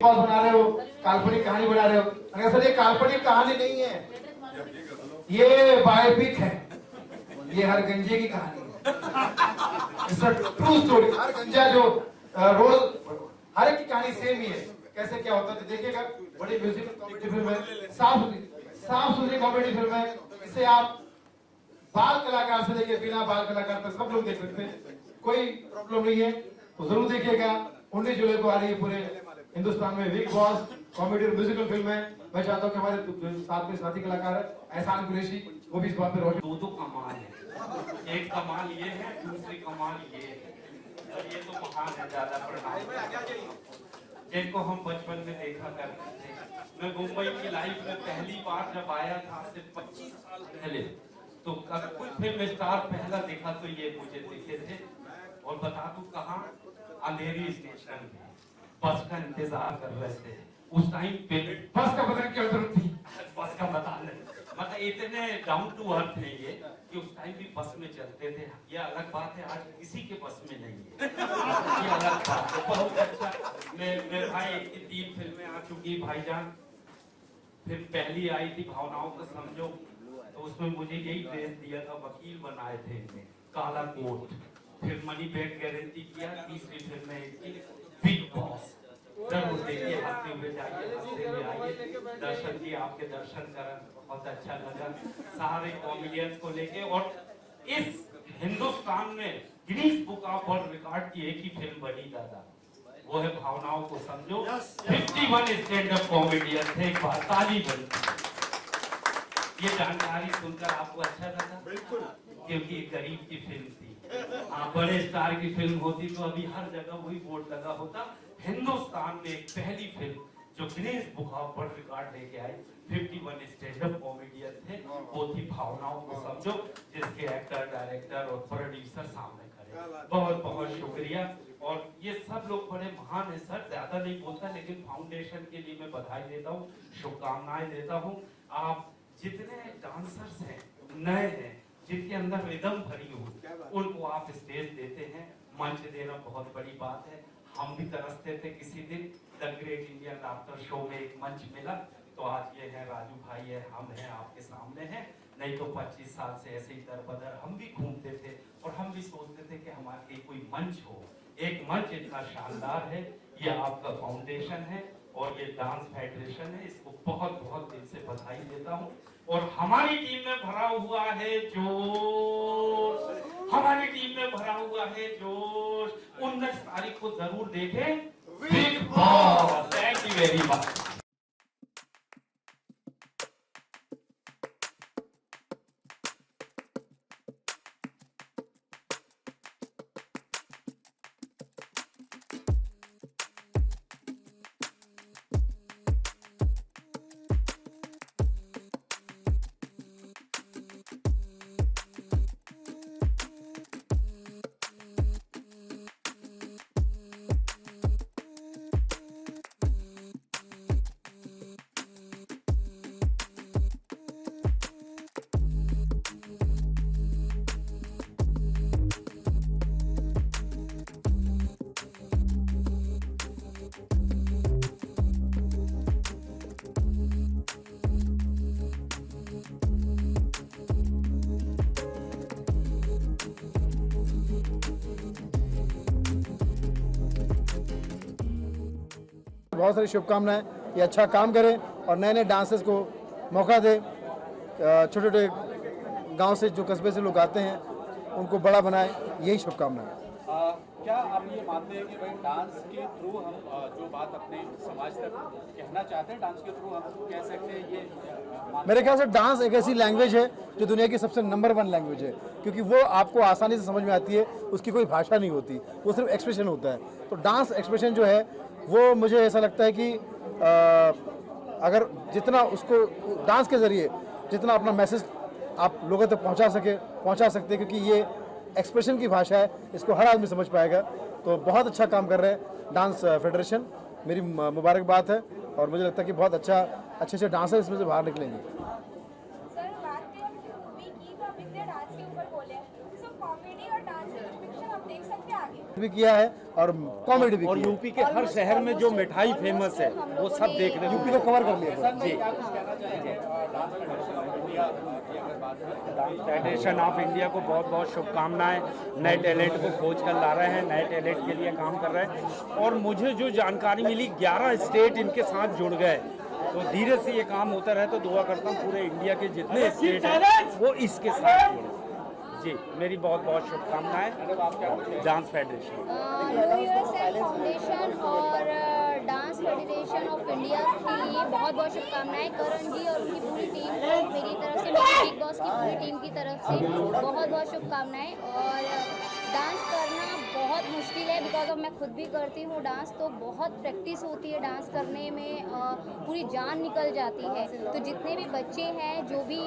Boss बना रहे हो, काल्पनिक कहानी बना रहे हो। अगर सर ये काल्पनिक कहानी नहीं है, ये बायोपिक है, ये हर गंजे की कहानी है, ट्रू स्टोरी। हर गंजा जो रोज हर एक की कहानी सेम ही है। कैसे क्या होता है देखिएगा। बड़ी म्यूजिकल कॉमेडी फिल्म है, साफ सुथरी कॉमेडी फिल्म है। इसे आप बाल कलाकार से लेके बिना बाल कलाकार तक सब लोग देख सकते हैं, कोई प्रॉब्लम नहीं है। तो जरूर देखिएगा। 19 जुलाई को आ रही है पूरे हिंदुस्तान में बिग बॉस कॉमेडी और म्यूजिकल फिल्म है। मैं चाहता हूँ कि हमारे साथ में साथी कलाकार है एहसान कुरैशी, वो भी इस बात पे रोशन। दो कमाल है, एक कमाल ये है, दूसरी कमाल ये है, और ये तो महान है। ज्यादा प्रणाम जिनको हम बचपन में देखा करते थे। मैं मुंबई की लाइफ में पहली बार जब आया था सिर्फ 25 साल पहले, तो कोई फिल्म स्टार पहला देखा तो ये मुझे दिखे थे। और बता दूं कहाँ, अंधेरी स्टेशन पे बस का इंतजार कर रहे थे उस टाइम पे। बस का पता क्या जरूरत थी, बस का बता नहीं, मतलब इतने डाउन टू अर्थ है ये कि उस टाइम भी बस में चलते थे। ये अलग बात है, आज किसी के बस में नहीं है, ये अलग बात है। बहुत अच्छा। मेरे भाई की 3 फिल्में आ चुकी भाईजान। फिर पहली आई थी भावनाओं को समझो, तो उसमें मुझे यही ड्रेस दिया था, वकील बनाए थे इनमें, काला कोट। फिर मनी बैक गारंटी किया। तीसरी फिल्म में बिग बॉस। जरूर देखिए, हंसते हुए जाइए, हंसते हुए आइए। दर्शन जी आपके दर्शन कर बहुत अच्छा लगा, सारे कॉमेडियंस को लेके। और इस हिंदुस्तान में Guinness book of world record की एक ही फिल्म बनी दादा, वो है भावनाओं को समझो। 51 स्टैंड अप कॉमेडियन थे, एक बार ताली बनती। ये जानकारी सुनकर आपको अच्छा लगा? बिल्कुल, क्योंकि गरीब की फिल्म थी। बड़े स्टार की फिल्म होती तो अभी हर जगह वही बोर्ड लगा होता। हिंदुस्तान में एक पहली फिल्म जो Guinness book of world record लेके आई, 51 स्टैंड अप कॉमेडियन थे, वो थी भावनाओं को समझो, जिसके एक्टर, डायरेक्टर और प्रोड्यूसर सामने खड़े। बहुत बहुत शुक्रिया। और ये सब लोग बड़े महान है सर, ज्यादा नहीं बोलता, लेकिन फाउंडेशन के लिए मैं बधाई देता हूँ, शुभकामनाएं देता हूँ। आप जितने डांसर्स हैं, नए हैं, जिनके अंदर रिदम भरी हो, उनको आप स्टेज देते हैं, मंच देना बहुत बड़ी बात है। हम भी तरसते थे किसी दिन, the great Indian laughter show में एक मंच मिला, तो आज ये है राजू भाई है, हम हैं, आपके सामने हैं। नहीं तो 25 साल से ऐसे ही दर बदर हम भी घूमते थे, और हम भी सोचते थे कि हमारे लिए कोई मंच हो। एक मंच इतना शानदार है, ये आपका फाउंडेशन है और ये डांस फेडरेशन है, इसको बहुत बहुत दिल से बधाई देता हूँ। और हमारी टीम में भरा हुआ है जोश, हमारी टीम में भरा हुआ है जोश। 19 तारीख को जरूर देखें big boss. Thank you very much. बहुत सारी शुभकामनाएं, ये अच्छा काम करें और नए नए डांसर्स को मौका दे। छोटे छोटे गांव से, जो कस्बे से लोग आते हैं, उनको बड़ा बनाए, यही शुभकामनाएं। क्या आप ये मानते हैं कि भाई डांस के थ्रू हम जो बात अपने समाज तक कहना चाहते हैं, डांस के थ्रू हम कह सकते हैं? ये मेरे ख्याल से डांस एक ऐसी लैंग्वेज है जो दुनिया की सबसे नंबर 1 लैंग्वेज है, क्योंकि वो आपको आसानी से समझ में आती है, उसकी कोई भाषा नहीं होती, वो सिर्फ एक्सप्रेशन होता है। तो डांस एक्सप्रेशन जो है वो मुझे ऐसा लगता है कि अगर जितना उसको डांस के ज़रिए जितना अपना मैसेज आप लोगों तक पहुंचा सकते हैं, क्योंकि ये एक्सप्रेशन की भाषा है, इसको हर आदमी समझ पाएगा। तो बहुत अच्छा काम कर रहे हैं डांस फेडरेशन, मेरी मुबारकबाद है। और मुझे लगता है कि बहुत अच्छे डांसर इसमें से बाहर निकलेंगे। सर, बात करें मूवी की, तो हम इतने डांस के ऊपर बोले हैं, तो कॉमेडी और डांस की फिक्शन हम देख सकते हैं आगे? भी किया है और कॉमेडी भी और की है। यूपी के हर शहर में जो मिठाई फेमस है वो सब देखने को यूपी को कवर कर लिया पूरा। जी। डांस फेडरेशन ऑफ इंडिया को बहुत बहुत शुभकामनाएं। नए टैलेंट को खोज कर ला रहे हैं, नए टैलेंट के लिए काम कर रहे हैं। और मुझे जो जानकारी मिली 11 स्टेट इनके साथ जुड़ गए, तो धीरे से ये काम होता रहे। तो दुआ करता हूँ पूरे इंडिया के जितने स्टेट हैं वो इसके साथ जुड़े। जी, मेरी बहुत बहुत शुभकामनाएं dance federation. No yourself foundation और डांस फेडरेशन ऑफ इंडिया के लिए बहुत बहुत शुभकामनाएं। करण जी और उनकी पूरी टीम को मेरी तरफ से, मेरी बिग बॉस की पूरी टीम की तरफ से बहुत बहुत शुभकामनाएं। और डांस करना बहुत मुश्किल है, बिकॉज ऑफ मैं खुद भी करती हूँ डांस, तो बहुत प्रैक्टिस होती है डांस करने में, पूरी जान निकल जाती है। तो जितने भी बच्चे हैं जो भी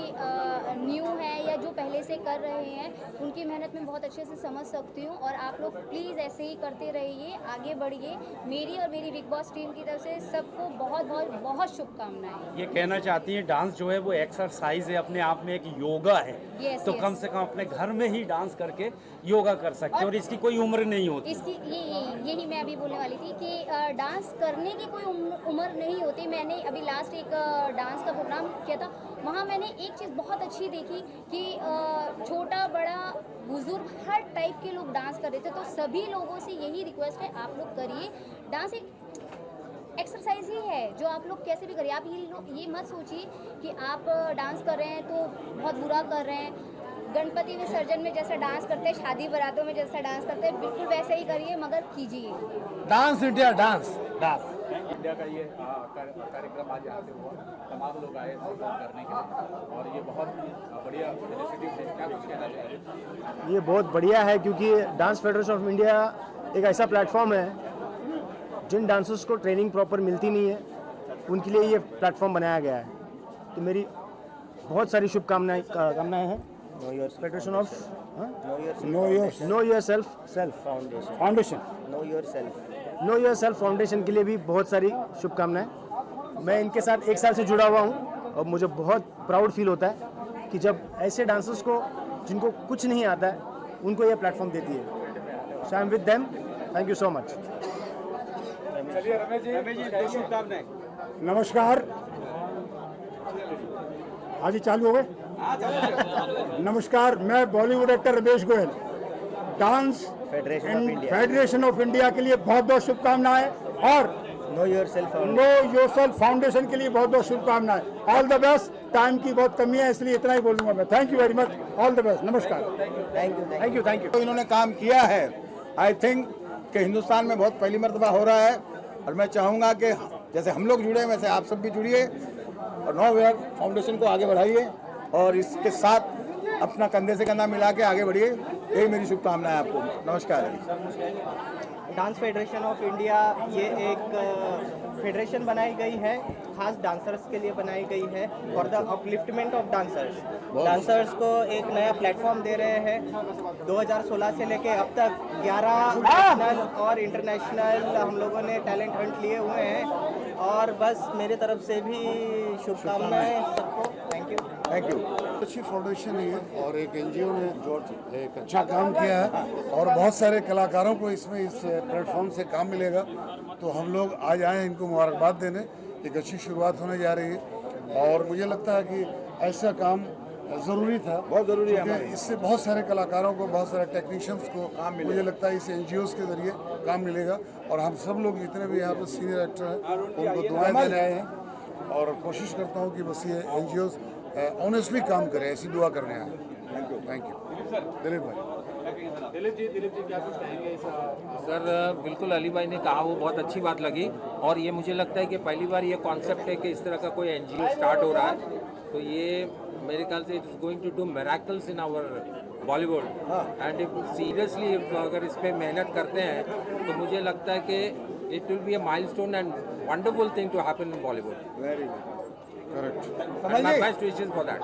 न्यू हैं या जो पहले से कर रहे हैं, उनकी मेहनत में बहुत अच्छे से समझ सकती हूँ। और आप लोग प्लीज़ ऐसे ही करते रहिए, आगे बढ़िए। मेरी और मेरी बिग बॉस टीम की तरफ से सबको बहुत बहुत बहुत शुभकामनाएं। ये कहना चाहती हैं डांस जो है वो एक्सरसाइज है, अपने आप में एक योगा है। Yes, तो yes. कम से कम अपने घर में ही डांस करके योगा कर सकते हैं और इसकी कोई उम्र नहीं होती। इसकी यही मैं अभी बोलने वाली थी कि डांस करने की कोई उम्र नहीं होती। मैंने अभी लास्ट एक डांस का प्रोग्राम किया था, वहाँ मैंने एक चीज़ बहुत अच्छी देखी कि छोटा बड़ा बुजुर्ग हर टाइप के लोग डांस कर रहे थे। तो सभी लोगों से यही रिक्वेस्ट है, आप लोग करिए। डांस एक एक्सरसाइज ही है जो आप लोग कैसे भी करिए। आप ये मत सोचिए कि आप डांस कर रहे हैं तो बहुत बुरा कर रहे हैं। गणपति विसर्जन में जैसा डांस करते हैं, शादी बारातों में जैसा डांस करते हैं, बिल्कुल वैसे ही करिए, मगर कीजिए। Dance India, dance dance India का ये कार्यक्रम आज यहाँ पे हुआ, तमाम लोग आए करने के लिए और ये बहुत बढ़िया इनिशिएटिव है। क्या कुछ कहना चाहिए? ये बहुत बढ़िया है क्योंकि डांस फेडरेशन ऑफ इंडिया एक ऐसा प्लेटफॉर्म है जिन डांसर्स को ट्रेनिंग प्रॉपर मिलती नहीं है, उनके लिए ये प्लेटफॉर्म बनाया गया है। तो मेरी बहुत सारी शुभकामनाएं हैं। Federation of no yourself foundation no yourself foundation के लिए भी बहुत सारी शुभकामनाएं। मैं इनके साथ 1 साल से जुड़ा हुआ हूं और मुझे बहुत प्राउड फील होता है कि जब ऐसे डांसर्स को जिनको कुछ नहीं आता है, उनको ये प्लेटफॉर्म देती है। So I am with them. Thank you so much. नमस्कार, आज ही चालू हो गए। नमस्कार, मैं Bollywood actor Ramesh Goyal, dance federation of India के लिए बहुत बहुत शुभकामनाएं और नो योरसेल्फ फाउंडेशन के लिए बहुत बहुत शुभकामनाएं। All the best. टाइम की बहुत कमी है इसलिए इतना ही बोलूंगा मैं। Thank you very much. All the best. नमस्कार। Thank you. तो इन्होंने काम किया है, आई थिंक कि हिंदुस्तान में बहुत पहली मर्तबा हो रहा है। और मैं चाहूँगा कि जैसे हम लोग जुड़े वैसे आप सब भी जुड़िए और नो वेयर फाउंडेशन को आगे बढ़ाइए और इसके साथ अपना कंधे से कंधा मिला के आगे बढ़िए। यही मेरी शुभकामनाएं आपको। नमस्कार। डांस फेडरेशन ऑफ इंडिया ये एक फेडरेशन बनाई गई है, खास डांसर्स के लिए बनाई गई है for the upliftment of dancers. Dancers को एक नया प्लेटफॉर्म दे रहे हैं। 2016 से लेके अब तक 11 नेशनल और इंटरनेशनल हम लोगों ने टैलेंट हंट लिए हुए हैं और बस मेरे तरफ से भी शुभकामनाएं सबको। Thank you. अच्छी फाउंडेशन है और एक एनजीओ ने जो एक अच्छा काम किया है और बहुत सारे कलाकारों को इसमें इस प्लेटफॉर्म से काम मिलेगा। तो हम लोग आज आए हैं इनको मुबारकबाद देने। एक अच्छी शुरुआत होने जा रही है और मुझे लगता है कि ऐसा काम ज़रूरी था, बहुत ज़रूरी है। इससे बहुत सारे कलाकारों को, बहुत सारे टेक्नीशियंस को मुझे लगता है इस एनजीओज़ के जरिए काम मिलेगा। और हम सब लोग जितने भी यहाँ पर सीनियर एक्टर हैं उनको दुआएं देने आए हैं और कोशिश करता हूँ कि बस ये एनजीओज़ ऑनेस्टली काम करें, ऐसी दुआ करने आए। Thank you. दिलीप भाई। दिलीप जी क्या कुछ कहेंगे? सर बिल्कुल अली भाई ने कहा वो बहुत अच्छी बात लगी और ये मुझे लगता है कि पहली बार ये कॉन्सेप्ट है कि इस तरह का कोई एनजीओ स्टार्ट हो रहा है। तो ये मेरे ख्याल से it is going to do miracles in our Bollywood and if seriously अगर इस पर मेहनत करते हैं तो मुझे लगता है कि it will be a milestone and wonderful thing to happen in Bollywood. Very good. Correct. My best wishes for that.